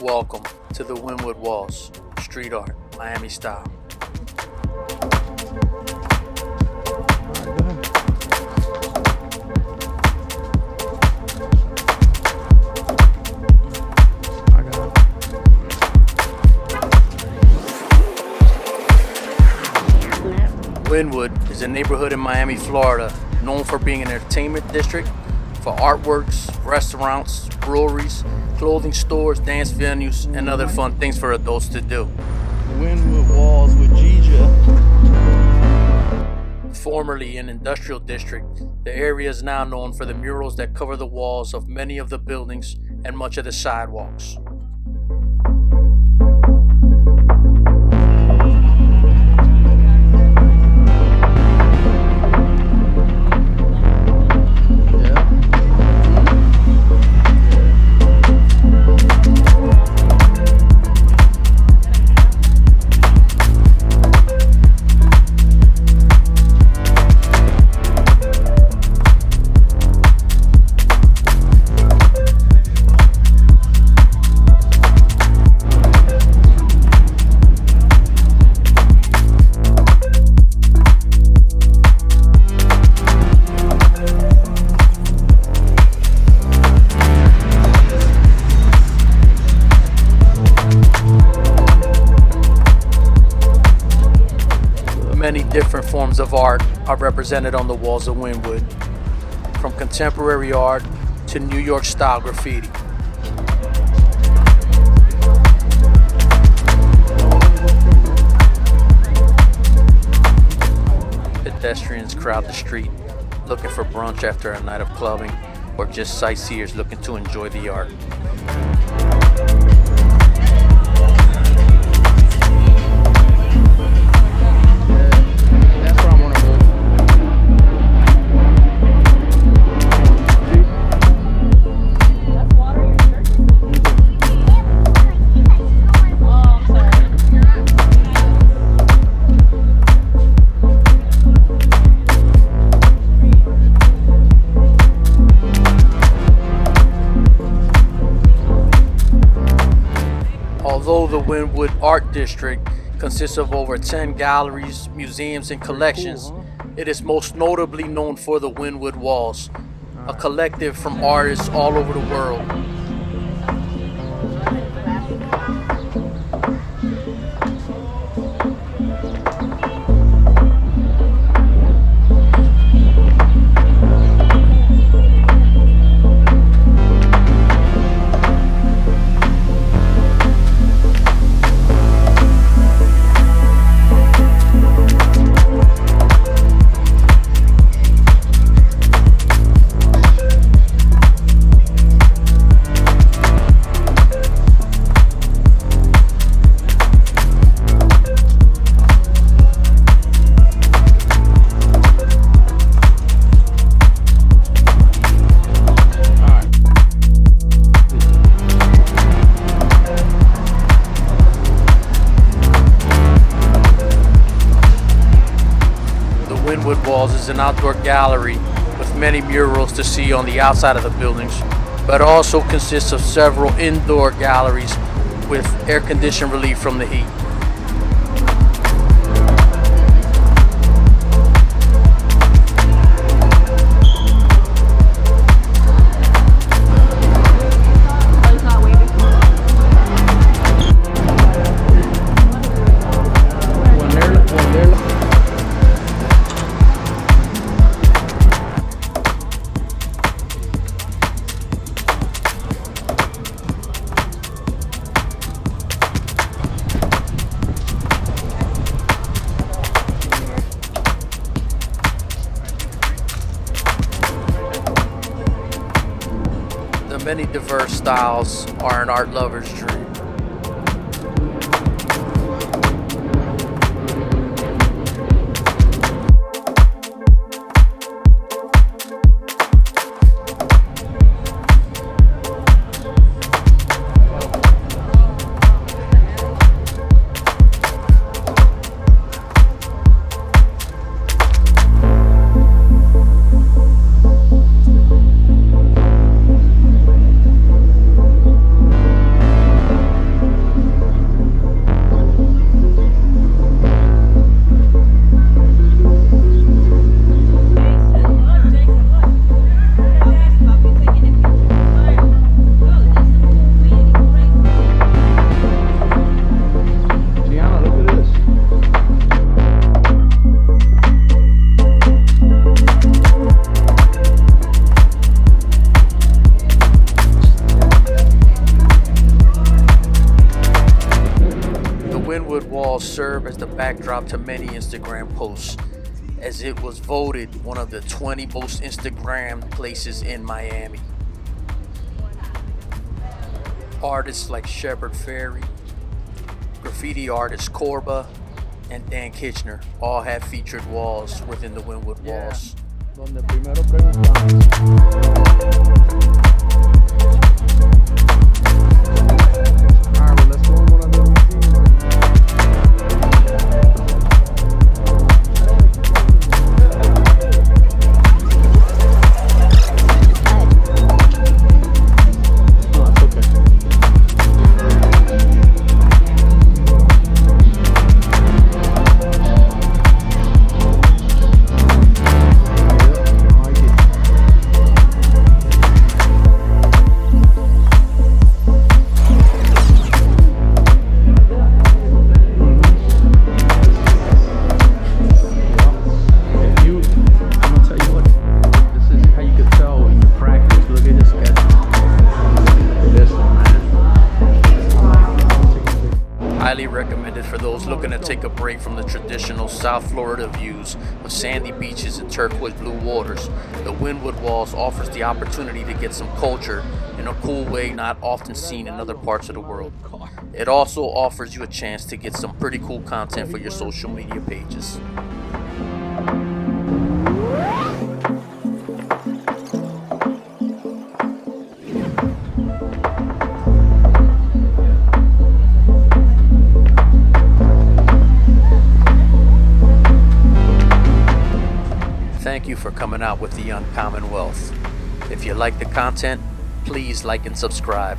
welcome to the Wynwood Walls, street art, Miami style. Wynwood is a neighborhood in Miami, Florida, known for being an entertainment district for artworks, restaurants, breweries, clothing stores, dance venues, and other fun things for adults to do. Wynwood Walls with Gija. Formerly an industrial district, the area is now known for the murals that cover the walls of many of the buildings and much of the sidewalks. Many different forms of art are represented on the walls of Wynwood, from contemporary art to New York style graffiti. Pedestrians crowd the street looking for brunch after a night of clubbing, or just sightseers looking to enjoy the art. Although the Wynwood Art District consists of over 10 galleries, museums, and collections, it is most notably known for the Wynwood Walls, a collective from artists all over the world. Wynwood Walls is an outdoor gallery with many murals to see on the outside of the buildings, but also consists of several indoor galleries with air-conditioned relief from the heat. The many diverse styles are an art lover's dream. serve as the backdrop to many Instagram posts, as it was voted one of the 20 most Instagrammed places in Miami. Artists like Shepard Fairey, graffiti artist Corba, and Dan Kitchener all have featured walls within the Wynwood walls. Donde primero preguntamos. Alright, well, let's go in one of the Highly recommended for those looking to take a break from the traditional South Florida views of sandy beaches and turquoise blue waters. The Wynwood Walls offers the opportunity to get some culture in a cool way not often seen in other parts of the world. It also offers you a chance to get some pretty cool content for your social media pages. Thank you for coming out with the Uncommon Wealth. If you like the content, please like and subscribe.